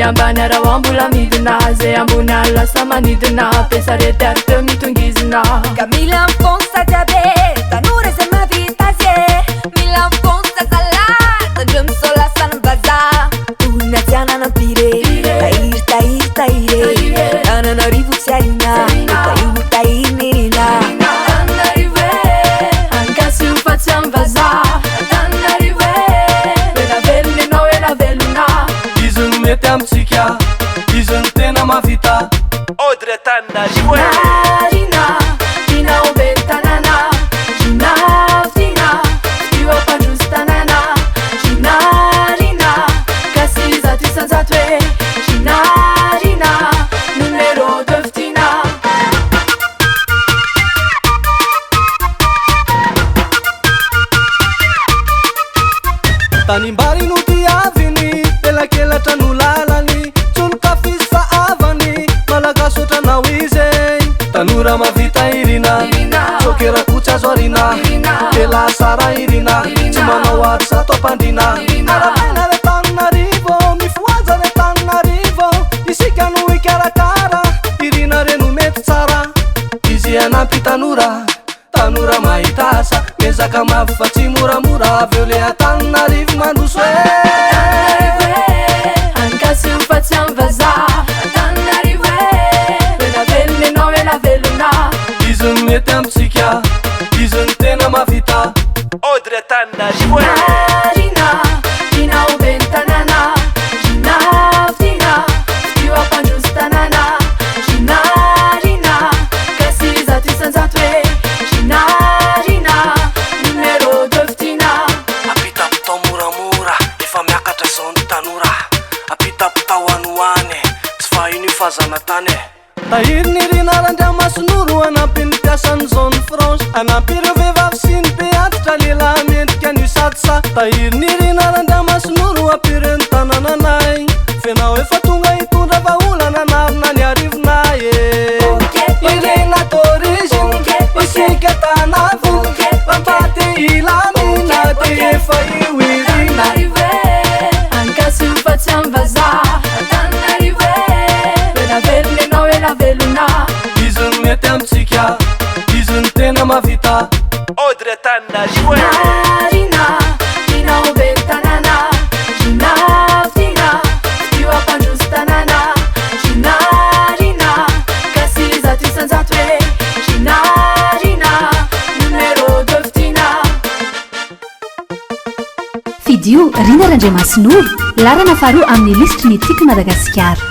ambany raha mbola midina zay ambony alasa manidina pesarety ary teo mitongizina ka mila mifonsa jiaby tanora zay mahavita azy mila mifonsa salata ndre misolasany bazaa olona tsy ananampiry tahiry Antananarivo tsy arina tahiry nirina Antananarivo ankasy ho fa tsy am'vazaha Antananarivo ela velona ianao ela velona izy no mety amitsika izy no tena mahavita Audrey Antananarivo Narina ina ombeny tanàna ginafina io ampandroso tanàna ginarina kasy zato isanjato hoe ginarina numero de fitina tanimbary no diaviny elakelatra no lalany tsoloka fisy fahavany malagasy otranao izy tanora mavita irina sokerakotsy azo arina tela sara irina tsy manao ary sato ampandrina arapena re Antananarivo mifoaja re Antananarivo isika no ikarakara irina re no mety tsara izy anampy tanora mahita asa mezaka mavy fa tsy moramora aveo le Antananarivo mandroso ankasy ho fa tsy am'vazaha Antananarivo ela velona ianao ela velona izy no mety amitsika izy no tena mahavita Audrey Antananarivo Narina ina ombeny tanàna ginafina io ampandroso tanàna ginarina kasy zato isanjato hoe ginarina numero de fitina apitapitao moramora efa miakatra zao ny tanora apitapitao anoany tsy fa ino ifazana tany tahiry ny rina randriamasinoro anampy ny piasany zone France anampy ireo vehivavy sy ny be antitra lela mendrika anio satsa tahiry ny rina randriamasinoro ampireny tanànanay fenao efa tonga hitondra vaolana narina ny arivonay irena d'origine isika tanavy mampaty ilamina ty efa io irina Antananarivo ankasy ho fa tsy am'vazaha Antananarivo ela velona ianao ela velona izy no mety amitsika izy no tena mahavita Audrey Antananarivo Narina ina ombeny tanàna ginafina io ampandroso tanàna ginarina kasy zato isanjato hoe ginarina numero de fitina fidio Rina Randriamasinoro larana faharoa amin'ny listry ny tiky Madagasikara